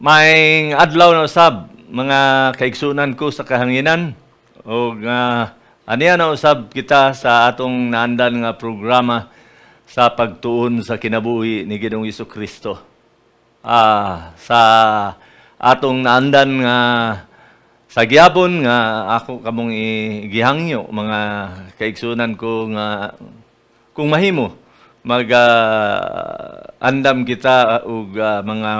May adlaw na usab mga kaigsunan ko sa kahanginan o aniya na usab kita sa atong naandan nga programa sa pagtuon sa kinabuhi ni Ginoong Jesucristo. Sa atong naandan nga sa gihapon nga ako kamong igihangyo mga kaigsunan ko nga kung mahimo andam kita og mga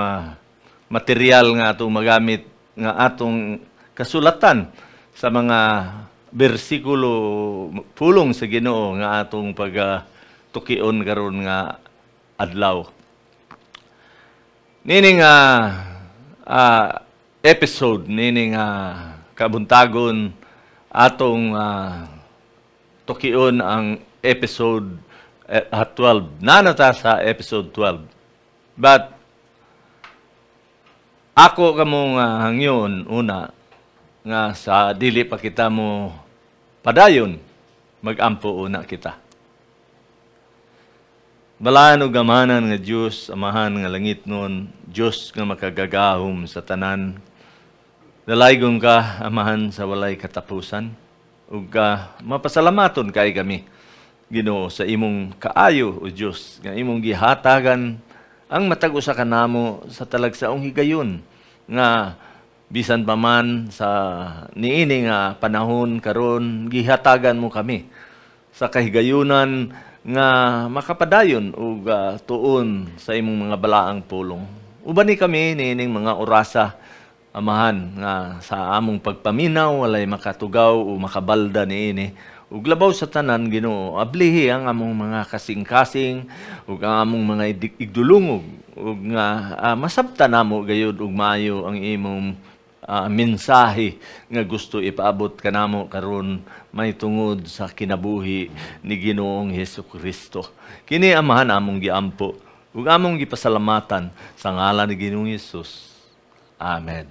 material nga atong magamit nga atong kasulatan sa mga bersikulo pulong sa Ginoo nga atong pagtukion karon nga adlaw. Nining episode nining kabuntagon atong tukion ang episode 12. Nanata sa episode 12. But ako kamong hangyon una nga sa dili pa kita mo padayon magampo una kita. Balaan ug gamanan nga Dios amahan nga langit nun, Dios nga makagagahom sa tanan. Dalaygon ka amahan sa walay katapusan ug mapasalamaton kay kami Ginoo sa imong kaayo o Dios nga imong gihatagan ang matag usa kanamo sa talagsaong higayon nga bisan pa man sa niini nga panahon karon gihatagan mo kami sa kahigayunan nga makapadayon ug tuon sa imong mga balaang pulong. Uban ni kami niining mga orasa amahan nga sa among pagpaminaw walay makatugaw o makabalda niini ug labaw sa tanan Ginoo ablihi ang among mga kasing-kasing ug ang among mga igdulungog ug nga masabta namo gayud ug maayo ang imong mensahe nga gusto ipaabot kanamo karon may tungod sa kinabuhi ni Ginoong Hesukristo. Kini amahan among giampo ug among gipasalamatan sa ngalan ni Ginoong Hesus. Amen.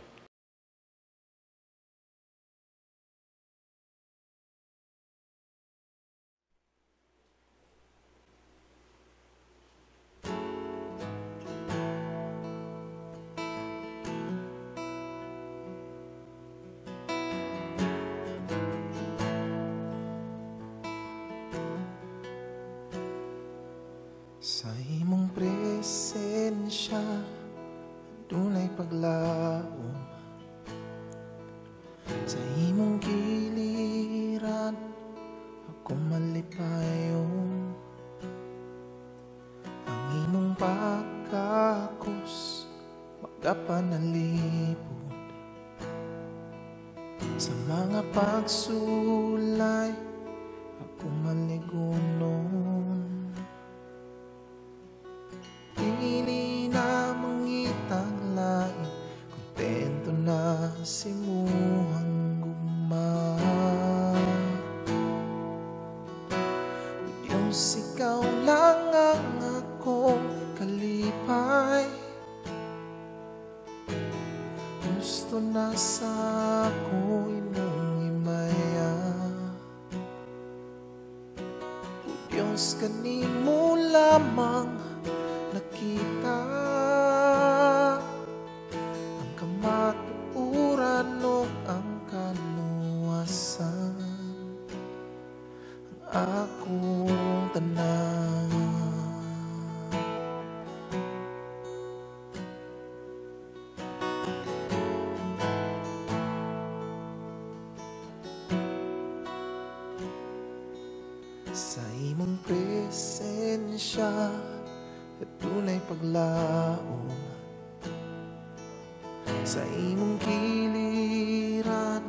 Sa imong presensya dunay paglaom, sa imong giliran ako malipayon. Ang imong pagkakos magapanalipod, sa mga pagsulay ako maligonon. Dili na mangitag lain, kontento na si muhang gugma. Diyos, ikaw lang ang akong kalipay. Gusto na sa ako imong himaya. O Diyos, kanimo lamang nakita ang kamatuoran o ang kaluwasan, ang akong tanan. Sa imong presensya at tunay paglaom, sa imong giliran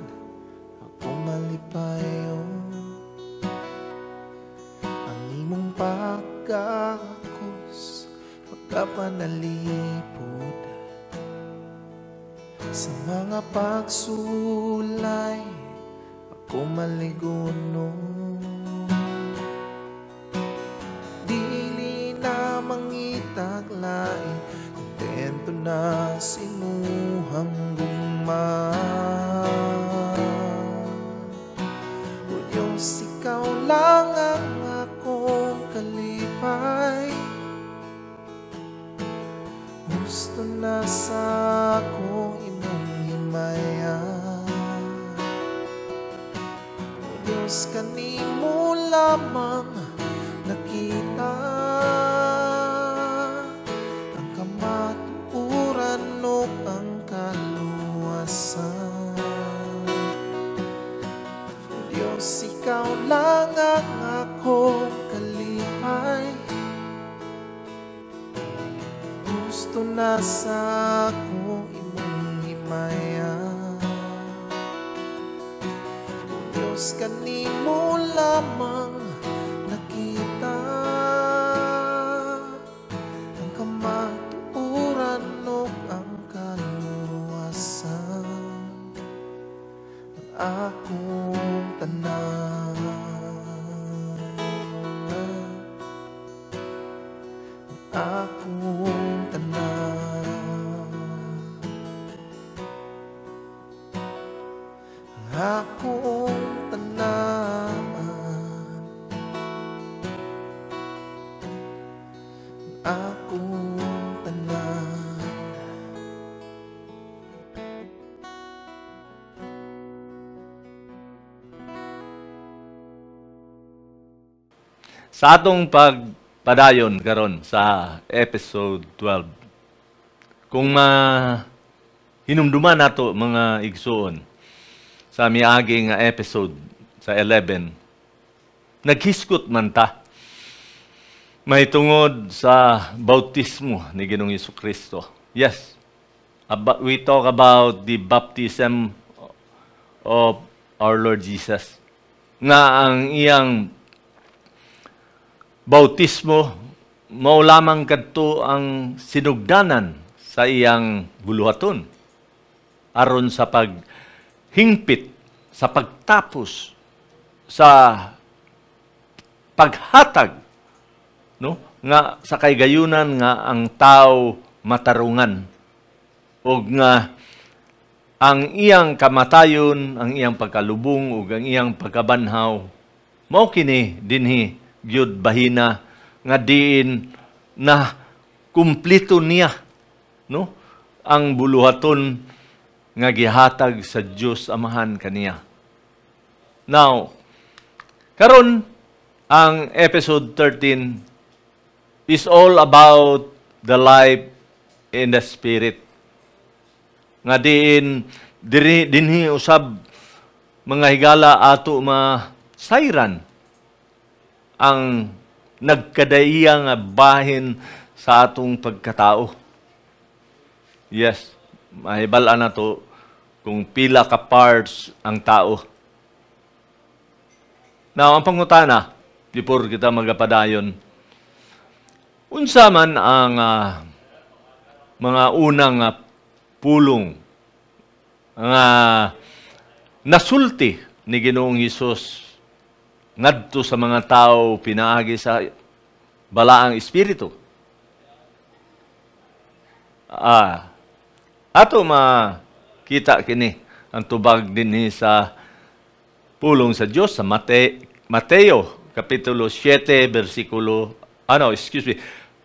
ako malipayon. Ang imong pagkakos magkapanalipod, sa mga pagsulay ako maligonon. Taglain, kontento na si muhang gugma. O Diyos, ikaw lang ang akong kalipay. Gusto na sa ako lamang nakita ang kamatuoran o ang kaluwasan. Diyos, ikaw lang ang akong kalipay. Gusto na sa ako imong himaya. Diyos, kanimo lamang nakita ang kamatuoran o ang kaluwasan ng akong tanan. Ang akong tanan. Ang akong tanan. Ang akong tanan. Sa atong pagpadayon karon sa episode 12, kung hinumduman nato mga igsoon sa miagi nga episode sa 11, naghiskot man ta may tungod sa bautismo ni Ginoong Jesucristo. Yes, we talk about the baptism of our Lord Jesus, nga ang iyang bautismo mao lamang kadto ang sinugdanan sa iyang buluhaton aron sa paghingpit sa pagtapos sa paghatag, no, nga sa kaygayunan nga ang tao matarungan ug nga ang iyang kamatayon, ang iyang pagkalubong ug ang iyang pagkabanhaw mao kini dinhi gyud bahina nga diin na kumplito niya, no, ang buluhaton nga gihatag sa Dios Amahan kaniya. Now, karon ang episode 13 is all about the life in the Spirit. Nga diin dinhi usab mga higala ato masayran ang nagkadaiya nga bahin sa atong pagkatao. Yes, mahibal-an na to kung pila ka parts ang tao. Now, ang pangutana, before kita magapadayon, unsa man ang mga unang pulong nga nasulti ni Ginoong Hesus ngadto sa mga tao pinaagi sa balaang espiritu. Ato makita kini ang tubag dinhi sa pulong sa Dios sa Mateo kapitulo 7 bersikulo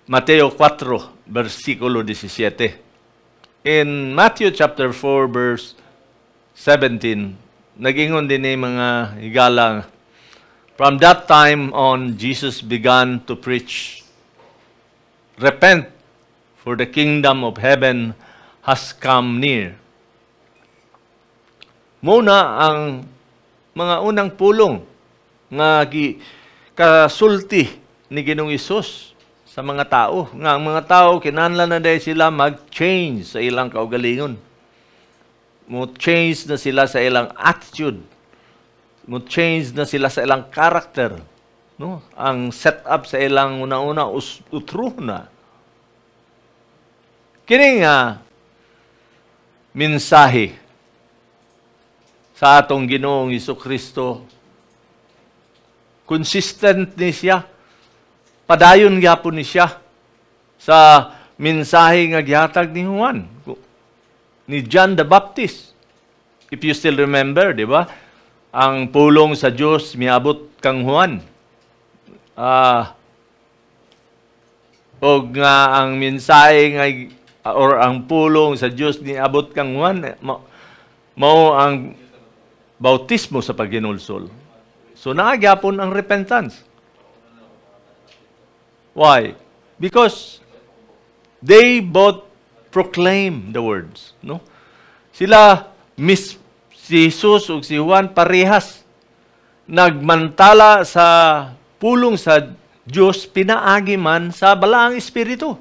Mateo 4 bersikulo 17. In Matthew chapter 4 verse 17, nagingon din ni mga higala, from that time on, Jesus began to preach, repent, for the kingdom of heaven has come near. Muna ang mga unang pulong nga kasulti ni Ginoong Hesus sa mga tao. Nga ang mga tao, kinahanglan na dahil sila mag-change sa ilang kaugalingon. Mo-change na sila sa ilang attitude. Mo-change na sila sa ilang character. No? Ang set-up sa ilang una-una, utruh na. Kini nga mensahe sa atong Ginoong Jesucristo, consistent ni siya, padayon gyapon ni siya sa mensahe nga gihatag ni Juan, ni John the Baptist. If you still remember, di ba? Ang pulong sa Diyos miabot kang Juan. O nga ang mensahe nga or ang pulong sa Diyos niabot kang Juan, mao ang bautismo sa paghinulsol. So naagyapon ang repentance. Why? Because they both proclaim the words. No? Sila, si Jesus ug si Juan, parehas. Nagmantala sa pulong sa Diyos, pinaagi man sa balaang Espiritu.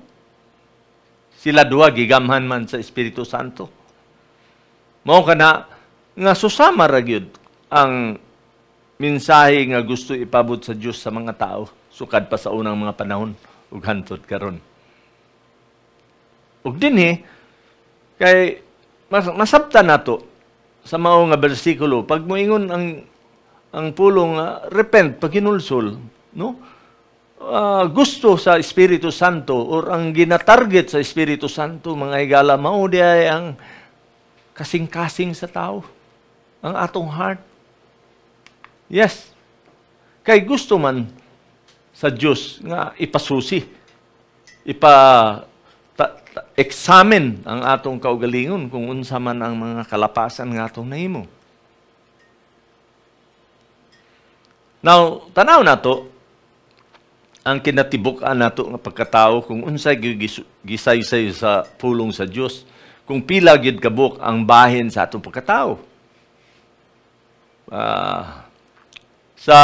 Sila duha, gigamhan man sa Espiritu Santo. Mao kana nga susama ra gyud ang mensahe nga gusto ipabot sa Dios sa mga tao sukad pa sa unang mga panahon ug hantod karon. Ug dinhi kay masabtan nato sa mao nga bersikulo pag moingon ang pulong repent pag hinulsol, no? Gusto sa Espiritu Santo or ang ginatarget sa Espiritu Santo mga higala mao di ay ang kasing-kasing sa tao, ang atong heart. Yes. Kay gusto man sa Diyos nga ipasusi, examine ang atong kaugalingon kung unsa man ang mga kalapasan nga atong nahimo. Now, tanaw nato ang kinatibuk-an nato nga pagkatao kung unsay gisaysay sa pulong sa Dios, kung pila gyud kabuk ang bahin sa atong pagkatao. Sa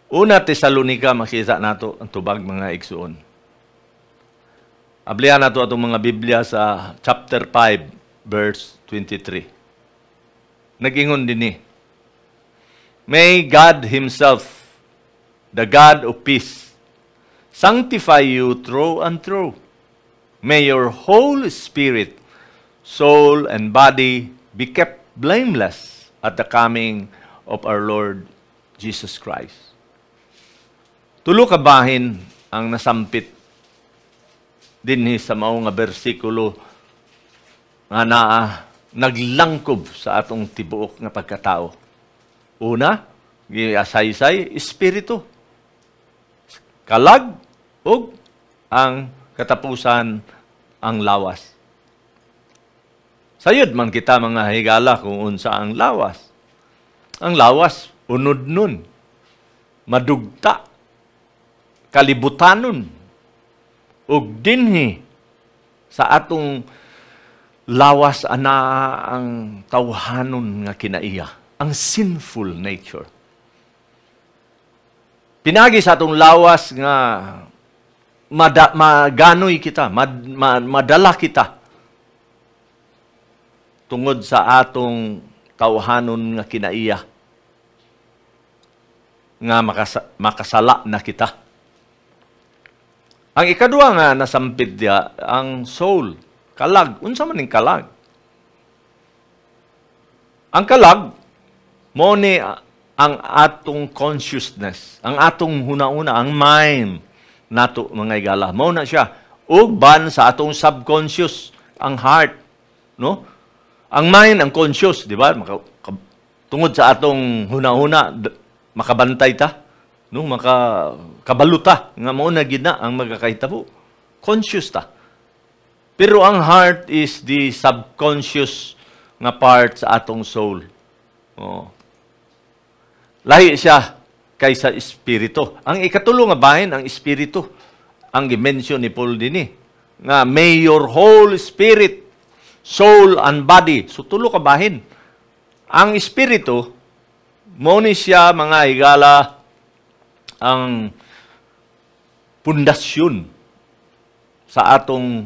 una Tesalonica makita nato ang tubag mga igsuon. Ablihan nato atong mga Biblia sa chapter 5 verse 23. Nagingon dinhi, may God Himself, the God of peace, sanctify you through and through. May your whole spirit, soul, and body be kept blameless at the coming of our Lord Jesus Christ. Tulo ka bahin ang nasampit dinhi sa mao nga bersikulo nga naglangkob sa atong tibuok nga pagkatao. Una, giasaysay espiritu. Kalag ug ang katapusan ang lawas. Sayod man kita mga higala kung unsa ang lawas. Ang lawas, unod nun, madugta, kalibutanon, ug dinhi sa atong lawas ana ang tawhanon nga kinaiya, ang sinful nature. Pinagi sa atong lawas nga maganoy kita, madala kita tungod sa atong tawhanon nga kinaiya nga makasala na kita. Ang ikadua nga nasampit dia ang soul, kalag. Unsa man ning kalag? Ang kalag mo ni ang atong consciousness, ang atong huna-una, ang mind nato mga igala. Mao na siya. Ug ban sa atong subconscious, ang heart, no? Ang mind, ang conscious, di ba? Tungod sa atong huna-una, makabantay ta, no? Makabaluta nga mao na gid na ang magakahitabo. Conscious ta. Pero ang heart is the subconscious nga part sa atong soul. Oh. Lahi siya kaysa espiritu. Ang ikatulo nga bahin, ang espiritu. Ang gimension ni Paul dinhi nga may your whole spirit, soul, and body. So tulo ka bahin. Ang espiritu, mo ni siya mga higala ang pundasyon sa atong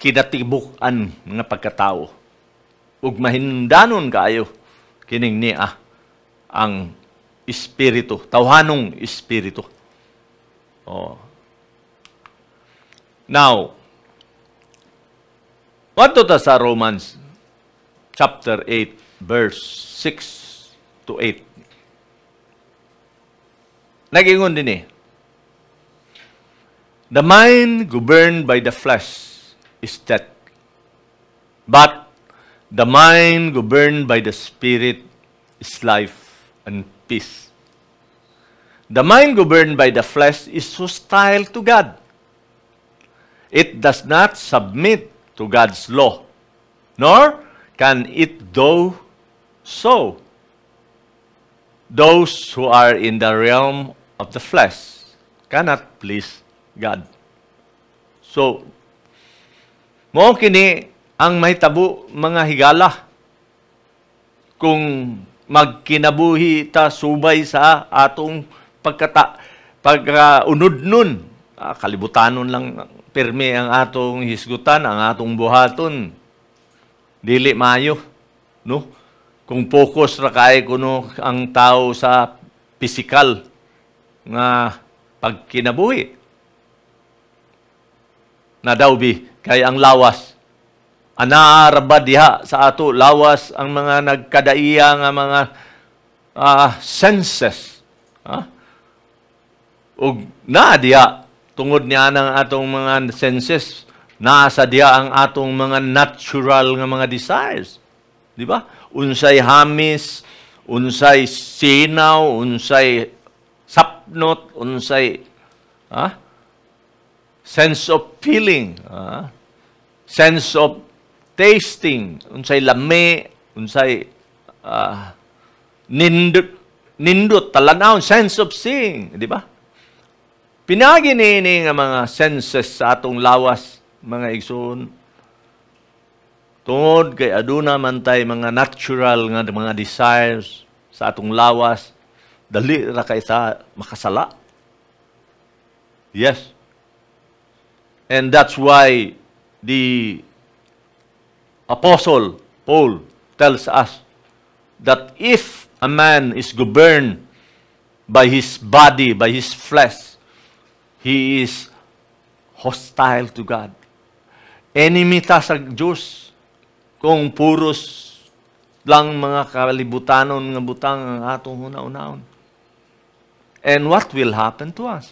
kinatibuk-an nga pagkatao. Ug mahindanon kaayo kining niya ang espiritu, tawhanong espiritu. Oh. Now, wadto ta sa Romans chapter 8 verse 6 to 8. Nagingon din the mind governed by the flesh is death, but the mind governed by the Spirit is life and peace. The mind governed by the flesh is hostile to God. It does not submit to God's law, nor can it do so. those who are in the realm of the flesh cannot please God. So, mo kini ang mahitabo mga higala kung magkinabuhi ta subay sa atong pagkaunod nun. Kalibutanon lang pirmi ang atong hisgutan, ang atong buhaton. Dili maayo, no? Kung focus ra kay kuno ang tao sa physical nga pagkinabuhi. Na daw bi kay ang lawas. Anaarba diha sa ato lawas ang mga nagkadaiya nga mga senses. Ug na diha tungod niya ng atong mga senses, nasa diha ang atong mga natural nga mga desires. Di ba? Unsay hamis, unsay sinaw, unsay sapnot, unsay sense of feeling, sense of tasting, unsay lami, unsay nindot talanaw, sense of seeing, di ba? Pinagi ni nga mga senses sa atong lawas, mga igsoon. Tungod kay aduna man tay mga natural nga mga desires sa atong lawas, dali ra kay sa makasala. Yes. And that's why the Apostle Paul tells us that if a man is governed by his body, by his flesh, he is hostile to God. Enemy ta sa Diyos kung puros lang mga kalibutanon nga butang ang atong huna-unahon. And what will happen to us?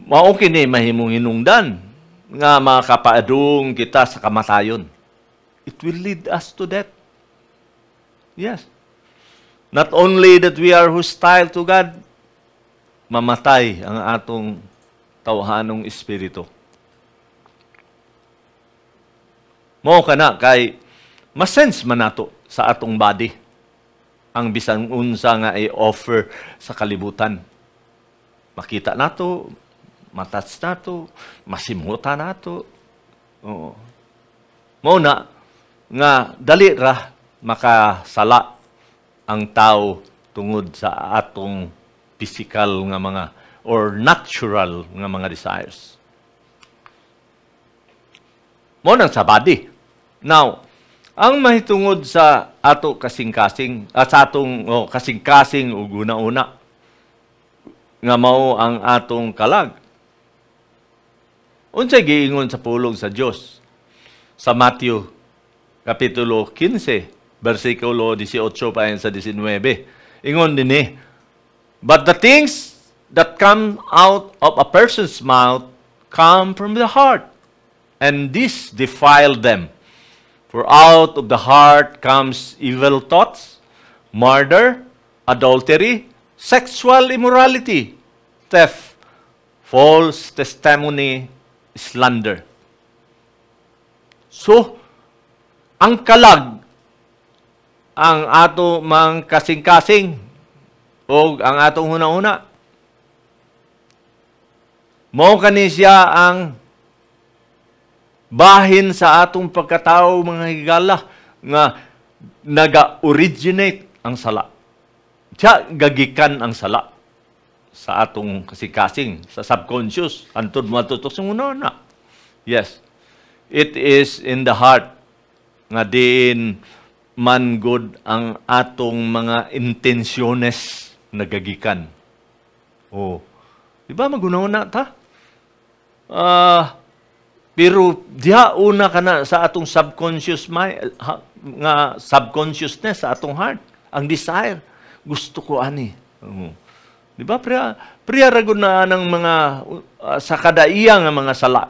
Mao kini mahimong hinungdan nga makapaadung kita sa kamatayon. It will lead us to death. Yes. Not only that we are hostile to God, mamatay ang atong tawhanong espiritu. Mao kana kay masense man nato sa atong body ang bisan unsa nga i-offer sa kalibutan. Makita nato, matats nato, masimuta nato. Oo. Mao na nga dali ra makasala ang tao tungod sa atong physical nga mga or natural nga mga desires. Mo nang sa body. Now, ang mahitungod sa ato kasing-kasing, sa atong kasing-kasing ug una-una nga mao ang atong kalag. Unsay giingon sa pulong sa Dios sa Matthew kapitulo 15 versikulo 18 paen sa 19. Ingon dinhi, but the things that come out of a person's mouth come from the heart, and this defile them. For out of the heart comes evil thoughts, murder, adultery, sexual immorality, theft, false testimony, slander. So, ang kalag, ang ato mang kasing-kasing, o ang atong huna-huna. Mao kani siya ang bahin sa atong pagkatao mga higala nga naga-originate ang sala. Siya gagikan ang sala sa atong kasing-kasing, sa subconscious, antod matutok sa una-una. Yes. It is in the heart nga din man good ang atong mga intensyones nagagikan. Oh. Di ba magunahon ta? Pero diha una kana sa atong subconscious mind, nga subconsciousness sa atong heart, ang desire, gusto ko ani. Di ba priya ra gud na ng mga sa kadaiya nga mga sala.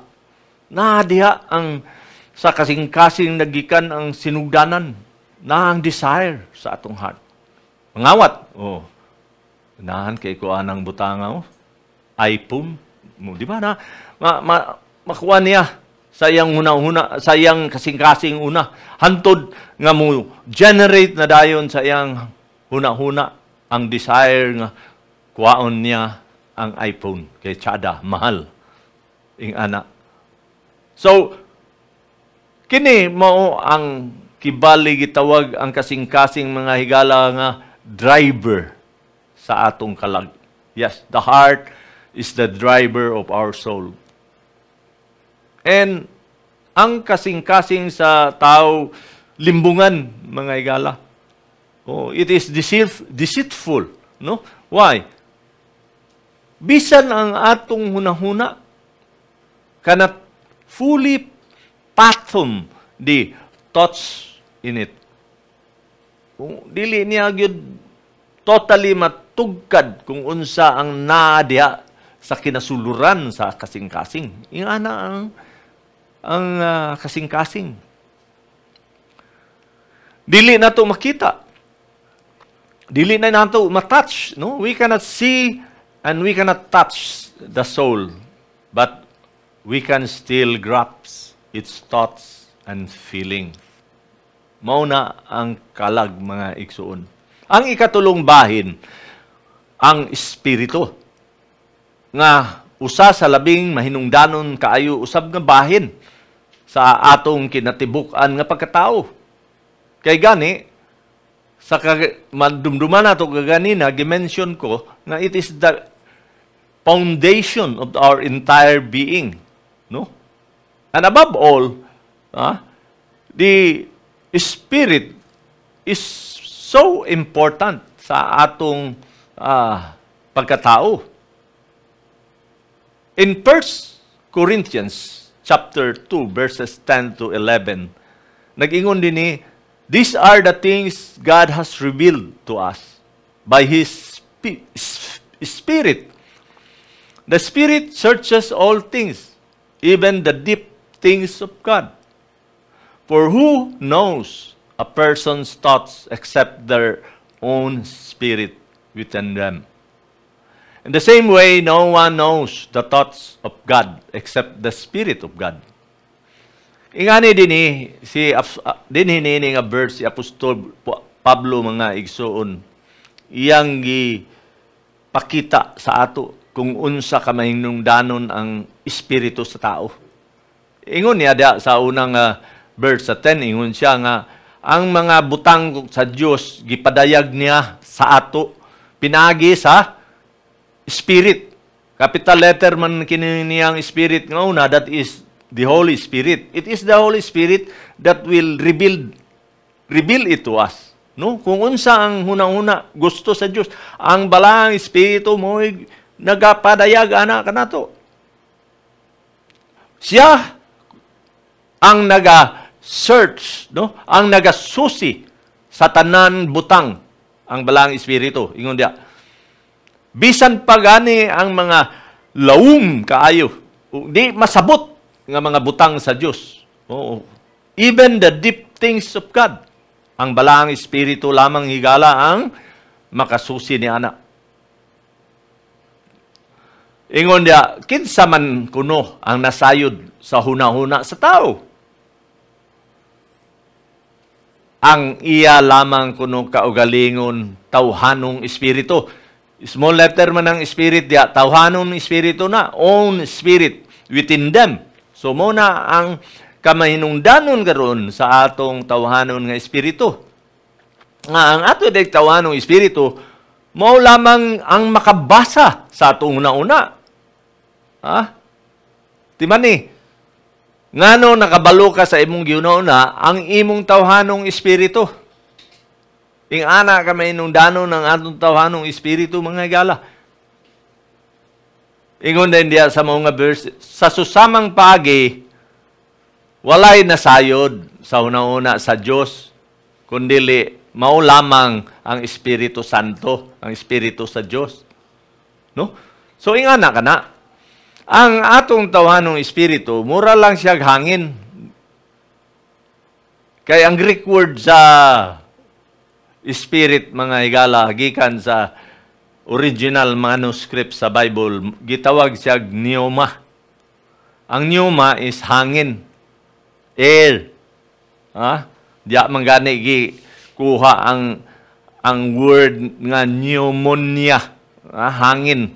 Na diha ang sa kasing-kasing nagikan ang sinugdanan na ang desire sa atong heart. Mangawat. Oh. Nahan kay ko anang butanga iPhone. Di ba na makuha niya sayang huna-huna, sayang kasing-kasing una. Hantod nga mo generate na dayon sayang huna-huna ang desire nga kuwaon niya ang iPhone kay tsada, mahal. Ing ana. So, kini mao ang kibali gitawag ang kasing-kasing mga higala nga driver sa atong kalag. Yes, the heart is the driver of our soul. And ang kasing-kasing sa tao, limbungan, mga higala. Oh, it is deceitful. No? Why? Bisan ang atong hunahuna, cannot fully fathom the thoughts in it. Kung dili niya gyud totally matugkad kung unsa ang naadya sa kinasuluran sa kasing-kasing. Ingana ang kasing-kasing. Dili na to makita. Dili na nato matouch, no? We cannot see and we cannot touch the soul, but we can still grasp its thoughts and feelings. Mao na ang kalag, mga igsuon. Ang ikatulong bahin, ang espiritu. Nga usa sa labing mahinungdanon kaayo usab nga bahin sa atong kinatibuk-an nga pagkatao. Kay gani, sa madumduman nato kaganina, gimension ko na it is the foundation of our entire being. No? And above all, the Spirit is so important sa atong pagkatao. In 1 Corinthians chapter 2, verses 10 to 11, nag-ingon din ni, these are the things God has revealed to us by His Spirit. The Spirit searches all things, even the deep things of God. For who knows a person's thoughts except their own spirit within them? In the same way, no one knows the thoughts of God except the Spirit of God. Ingani dinhi nga verse si Apostol Pablo, mga igsoon, iyang gipakita sa ato kung unsa ka mahinungdanon ang espiritu sa tao. Ingon niya sa unang verse sa 10, ingon siya nga ang mga butang sa Dios gipadayag niya sa ato pinagi sa Spirit. Capital letter man kini niyang Spirit nga una, that is the Holy Spirit. It is the Holy Spirit that will reveal it to us. No? Kung unsa ang hunang-huna gusto sa Dios, ang balang Espiritu mo nagapadayag ana kanato. Siya ang naga-search, no? Ang nagasusi sa tanan butang, ang balang Espiritu. Ingon dia, bisan pa gani ang mga lawom kaayo, di masabot nga mga butang sa Dios. Oo. Even the deep things of God, ang balang Espiritu lamang higala ang makasusi ni ana. Ingon dia, kinsa man kuno ang nasayod sa hunahuna sa tao? Ang iya lamang kuno kaugalingon tawhanong espiritu. Small letter man ang spirit dia, tawhanong espiritu na, own spirit within them. So mo na ang kamahinungdanon karon sa atong tawhanon nga espiritu. Nga ang ato day tawhanong espiritu mao lamang ang makabasa sa atong una-una. Timani, ngano nakabalo ka sa imong giuna-una ang imong tawhanong espiritu. Ing ana ka mainungdanon ng atong tawhanong espiritu, mga higala. Ingon din diya sa mga verse, sa susamang pagi, walay nasayod sa una-una sa Dios, kundili mao lamang ang Espiritu Santo, ang Espiritu sa Dios. No? So ingana kana, ang atong tawhanong espiritu, mura lang siya hangin. Kaya ang Greek word sa spirit, mga higala, gikan sa original manuscript sa Bible, gitawag siya pneuma. Ang pneuma is hangin, air. Diya man gani kuha ang word nga pneumonia, hangin.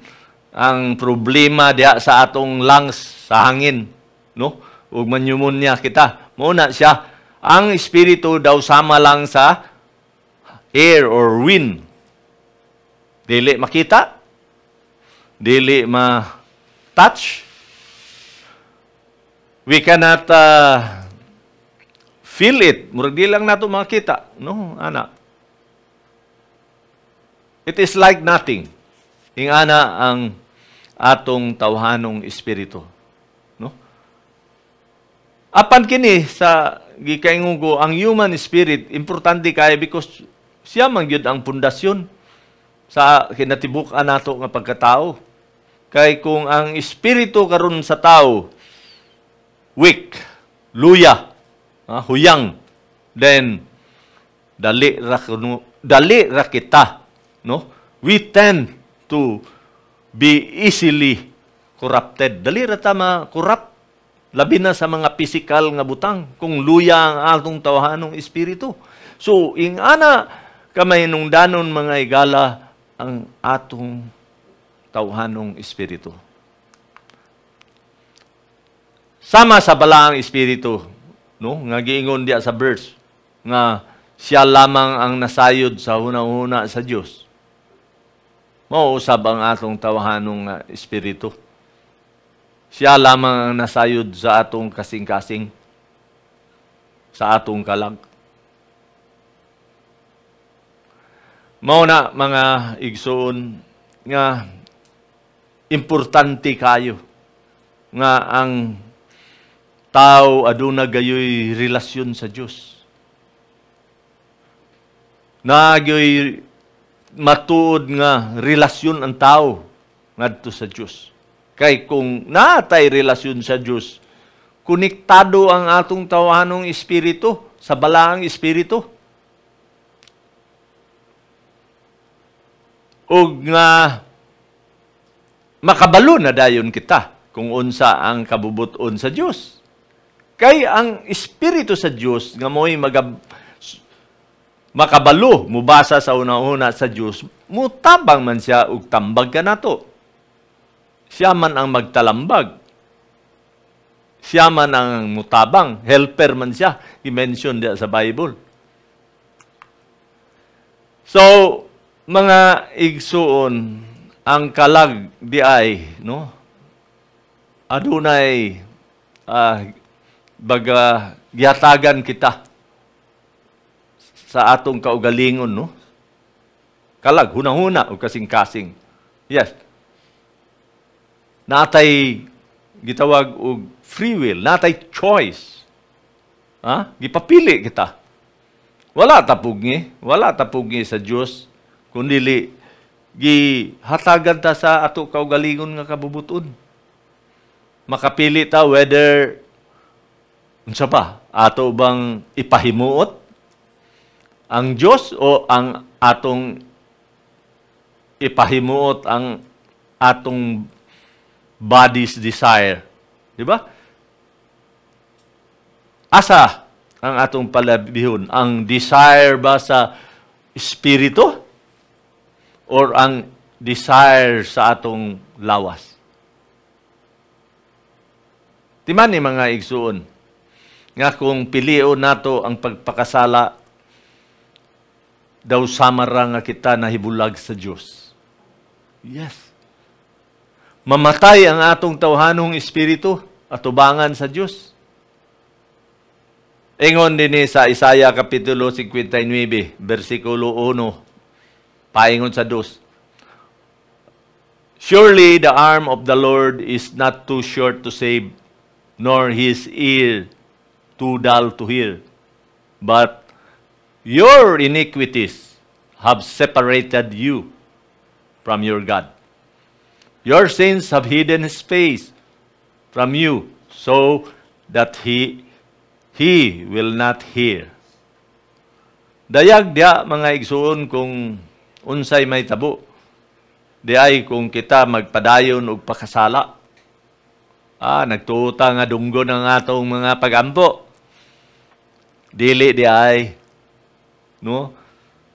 Ang problema diya sa atong lungs, sa hangin, no? Ug pneumonia kita. Muna siya, ang espiritu daw sama lang sa air or wind. Dili makita, dili ma-touch. We cannot feel it. Murag di lang nato makita, no, ana. It is like nothing. Ingana ang atong tawhanong espiritu, no? Apan kini sa gikaingon ko, ang human spirit importante kay because siya man gyud ang pundasyon sa kinatibuk-an nato nga pagkatao. Kay kung ang espiritu karon sa tao weak, luya, huyang, then dali ra kita, no? We tend to be easily corrupted. Dali ra ta ma-corrupt. Labi na sa mga physical nga butang kung luya ang atong tawhanong espiritu. So, ingana kamay nung danon mga igala ang atong tawhanong espiritu. Sama sa balaang espiritu, no? Nga giingon diya sa verse nga siya lamang ang nasayod sa una-una sa Dios. Mauusab ang atong tawhanong espiritu. Siya lamang ang nasayod sa atong kasing-kasing, sa atong kalag. Mao na mga igsoon nga importante kayo nga ang tao aduna gayoy relasyon sa Dios. Nagyoy matuod nga relasyon ang tao ngadto sa Dios. Kay kung natay relasyon sa Dios, konektado ang atong tawhanong espiritu sa balaang espiritu. Og nga makabalo na dayon kita kung unsa ang kabubuton sa Dios. Kay ang espiritu sa Dios nga mo'y makabalo, mubasa sa una-una sa Dios, mutabang man siya og tambag ka nato. Siya man ang magtalambag. Siya man ang mutabang. Helper man siya. I-mention diya sa Bible. So, mga igsuon, ang kalag di ay, no? Adunay, baga, gihatagan kita sa atong kaugalingon, no? Kalag, hunahuna o kasing-kasing. Yes. Natay gitawag og free will, natay choice. Gipapili kita. Wala tapugi sa Dios kundi gihatagan ta sa ato kaugalingon nga kabubuton. Makapili ta whether unsa ba ato bang ipahimuot ang Dios o ang atong ipahimuot ang atong body's desire. Di ba? Asa ang atong palabihon? Ang desire ba sa espiritu? Or ang desire sa atong lawas? Timan ni mga igsuon, nga kung pilion nato ang pagpakasala, daw samara nga kita nahibulag sa Dios. Yes. Mamatay ang atong tawhanong espiritu at tubangan sa Dios. Ingon din sa Isaiah kapitulo 59, versikulo 1, paingon sa 2. Surely the arm of the Lord is not too short to save, nor his ear too dull to hear. But your iniquities have separated you from your God. Your sins have hidden his face from you, so that he will not hear. Dayag dia mga igsuon kung unsay may tabo. Di ay kung kita magpadayon og pakasala. Nagtuota nga dunggo ng atong mga pagampo. Dili di ay, no?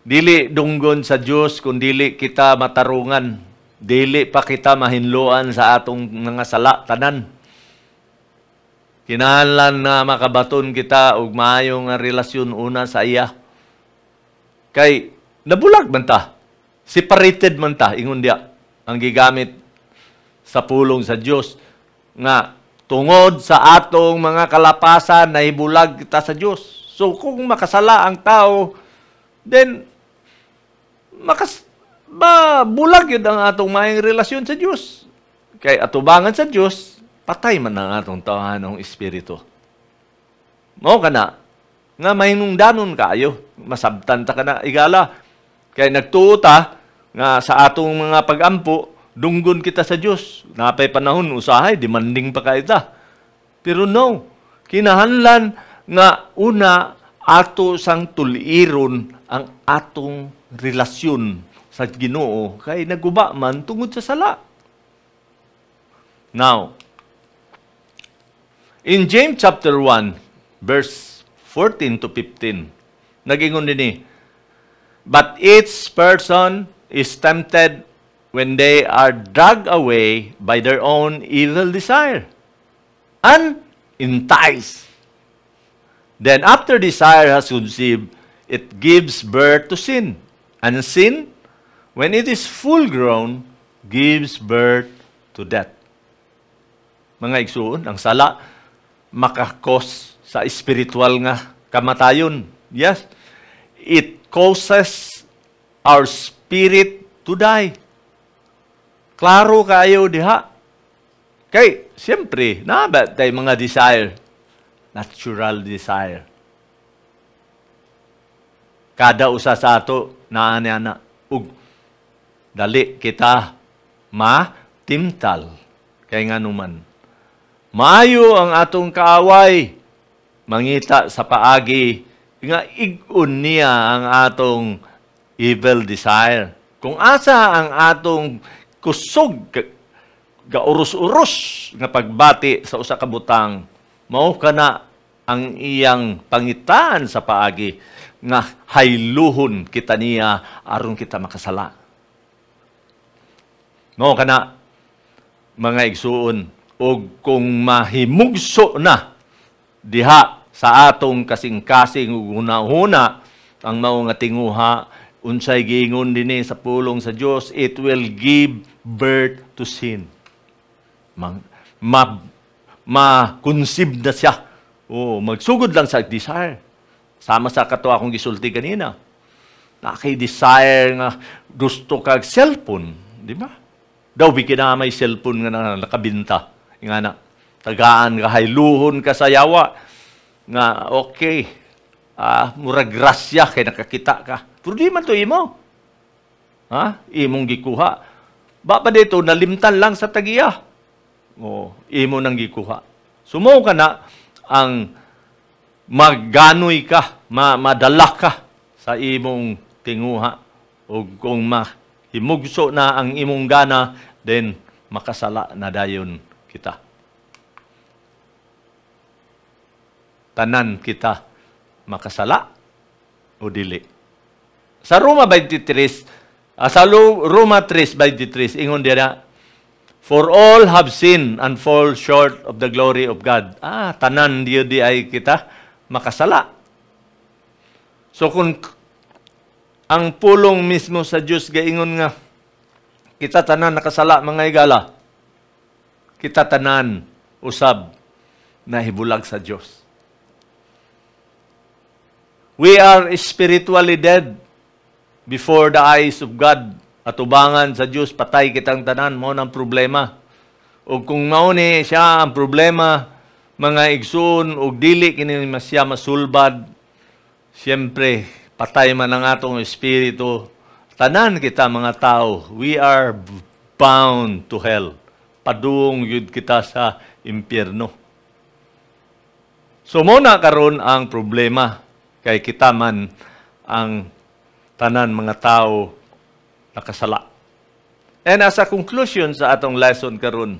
Dili dunggon sa Dios kung dili kita matarungan. Dili pa kita mahinluan sa atong mga sala tanan. Kinahanglan na makabaton kita og maayong nga relasyon una sa iya. Kay nabulag man ta. Separated man ta ingon dia ang gigamit sa pulong sa Dios nga tungod sa atong mga kalapasan nahibulag kita sa Dios. So kung makasala ang tao, then bulag yun ang atong maayong relasyon sa Diyos. Kay atubangan sa Diyos, patay man ang atong tawanong espiritu. Mao kana nga mahinungdanon kaayo, masabtan ta kana igala. Kay nagtuo ta nga sa atong mga pagampo, dunggon kita sa Diyos. Napay panahon usahay, demanding pa kaita. Pero no, kinahanglan nga una ato sang tuliron ang atong relasyon sa Ginoo kay naguba man tungod sa sala. Now, in James chapter 1, verse 14 to 15, nagingon din but each person is tempted when they are dragged away by their own evil desire and enticed. Then after desire has conceived, it gives birth to sin. And sin, when it is full grown, gives birth to death. Mga igsuon, ang sala makakos sa spiritual nga kamatayon. Yes, it causes our spirit to die. Klaro kayo diha. Kay, siyempre, nabat tayo mga desire. Natural desire. Kada usa sa ato na dali kita matimtal. Kay nga numan. Maayo ang atong kaaway mangita sa paagi nga ig-un niya ang atong evil desire. Kung asa ang atong kusog gaurus-urus nga pagbati sa usa ka butang, mao kana ang iyang pangitaan sa paagi nga hayluhon kita niya aron kita makasala. Mao kana mga igsuon, og kung mahimugso na diha sa atong kasing-kasing ug hunahuna ang mao nga tinguha, unsay giingon dinhi sa pulong sa Dios, it will give birth to sin. Ma-conceive na siya. Magsugod lang sa desire. Sama sa kato akong gisulti kanina. Naki-desire nga gusto kag cellphone, di ba? Daw bikina may cellphone nga nakabinta. Nga na, tagaan ka, hayluhon ka sa yawa. Nga, okay, murag grasya kay nakakita ka. Pero di man to imo. Imong gikuha. Ba pa dito, nalimtan lang sa tagiya. Imo nang gikuha. Sumo ka na ang magganoy ka, madala ka sa imong tinguha. O kung mahimugso na ang imong gana, then makasala na dayon kita. Tanan kita makasala o dili. Sa Roma 23, Roma 3:23, ingon dira, for all have sinned and fall short of the glory of God. Tanan di ay kita makasala. So kung ang pulong mismo sa Diyos gaingon nga, kita tanan nakasala mga igala, kita tanan usab na hibulag sa Diyos. We are spiritually dead before the eyes of God. Atubangan sa Diyos, patay kitang tanan, mo ng problema. O kung mauni siya ang problema, mga igsoon, o dili kini siya masulbad, siyempre, patay man ang atong espiritu. Tanan kita mga tao, we are bound to hell. Padung yun kita sa impyerno. So muna karon ang problema, kay kita man ang tanan mga tao nakasala. And as a conclusion sa atong lesson karon,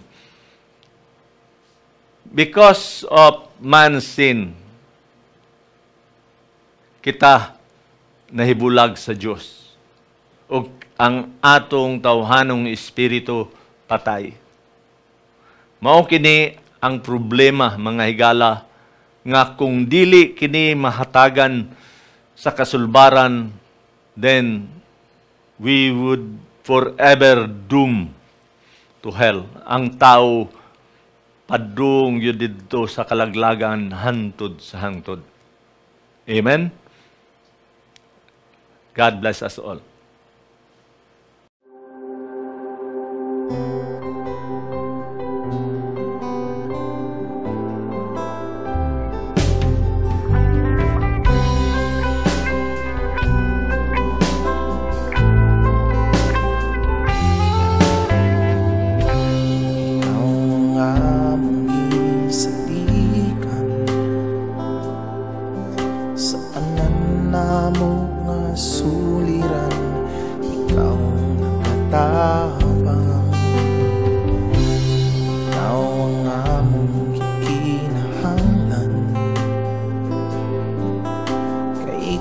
because of man's sin, kita nahibulag sa Dios. Ug ang atong tawhanong espiritu patay. Mao kini ang problema, mga higala, nga kung dili kini mahatagan sa kasulbaran, then we would forever doom to hell. Ang tao padung yun dito sa kalaglagan hantod sa hangtod. Amen? God bless us all.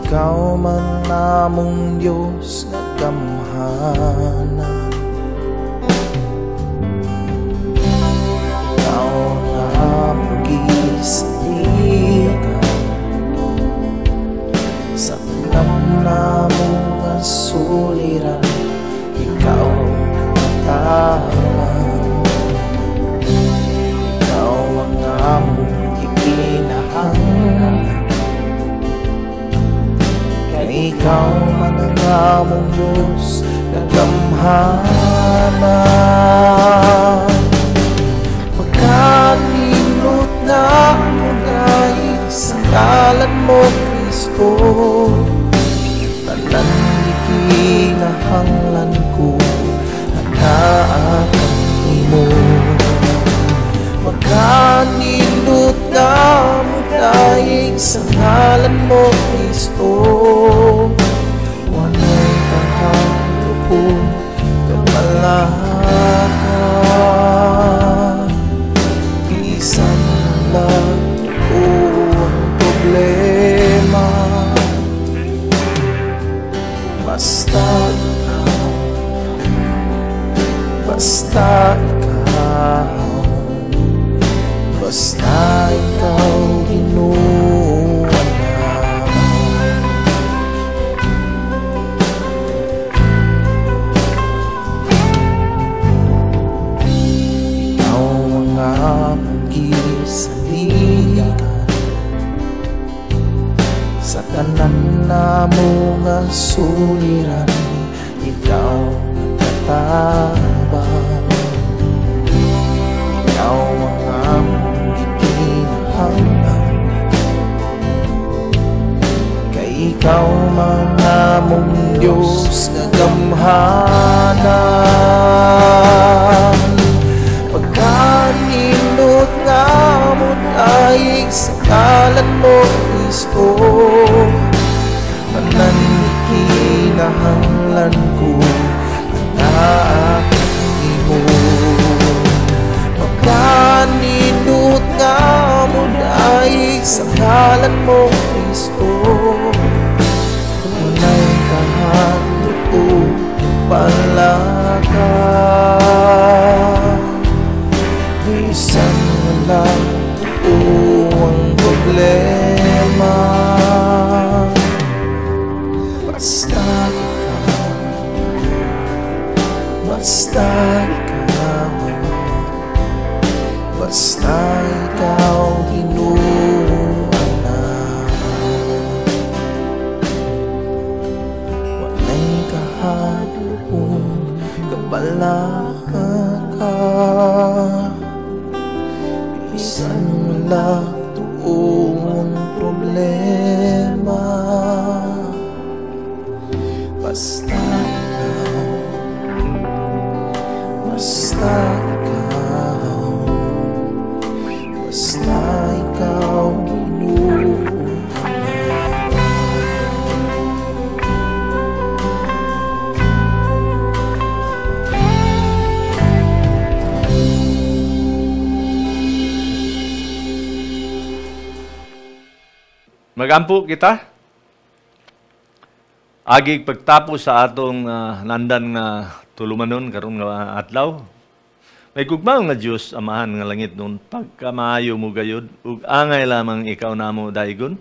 Ikaw man namong Diyos na gamhanan. Ikaw ang among gisalikan, sa namnamong nga suliran, ikaw nagkataman. Ikaw ang among ikinahanglan, ikaw man ang among Diyos na gamhanan. Pagkanindot na mo dahil sa ngalan mo, Kristo, tanan ikinahanglan ko ang naatang imo. Pagkanindot na mo dahil sa ngalan mo, Kristo, walay kahapon kamalakan. Bisan lang ko ang problema, basta ikaw, basta ikaw, basta ikaw, Ginoo. Sa tanan na mo nga suliran, ikaw nagkatabang. Ikaw ang among ikinahanglan, kay ikaw man among Diyos na gamhanan. Pagkanindot nga mo daig sa ngalan mo, Kristo, tanan ikinahanglan ko ang naatang imo. Pagkanindot nga mo daig sa ngalan mo, Kristo, walay kahadlok o palaka. Bisan lang o ang problema, basta ikaw, basta ikaw, basta ikaw, Ginoo na. Walay kahadlok kabalaka ka, bisan wala tuong problema, basta ikaw, basta ikaw, basta ikaw, Ginoo. Magampo kita. Agig pagtapos sa atong nandan nga tulumanon karon nga adlaw. May gugmaw nga Dios amahan nga langit nun pagkamaayo mo gayud ug angay lamang ikaw namo daygon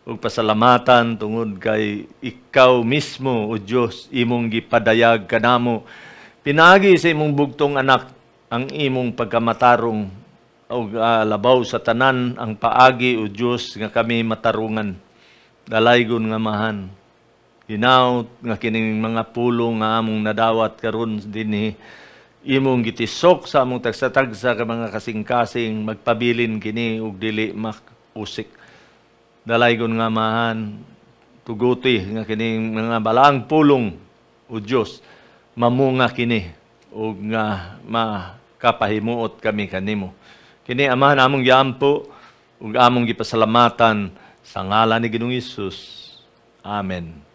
ug pasalamatan tungod kay ikaw mismo o Dios imong gipadayag kanamo pinagi sa imong bugtong anak ang imong pagkamatarong ug labaw sa tanan ang paagi o Dios nga kami matarungan dalaygon nga mahan. Hinaut nga kining mga pulong nga among nadawat karon dinhi imong gitisok sa among tagsa-tagsa ka mga kasing-kasing magpabilin kini ug dili makusik. Dalaygon nga mahan tuguti nga kining mga balaang pulong o Dios mamunga kini ug nga makapahimuot kami kanimo. Kini amahan among giampo ug among gipasalamatan sa ngalan ni Ginoong Hesus. Amen.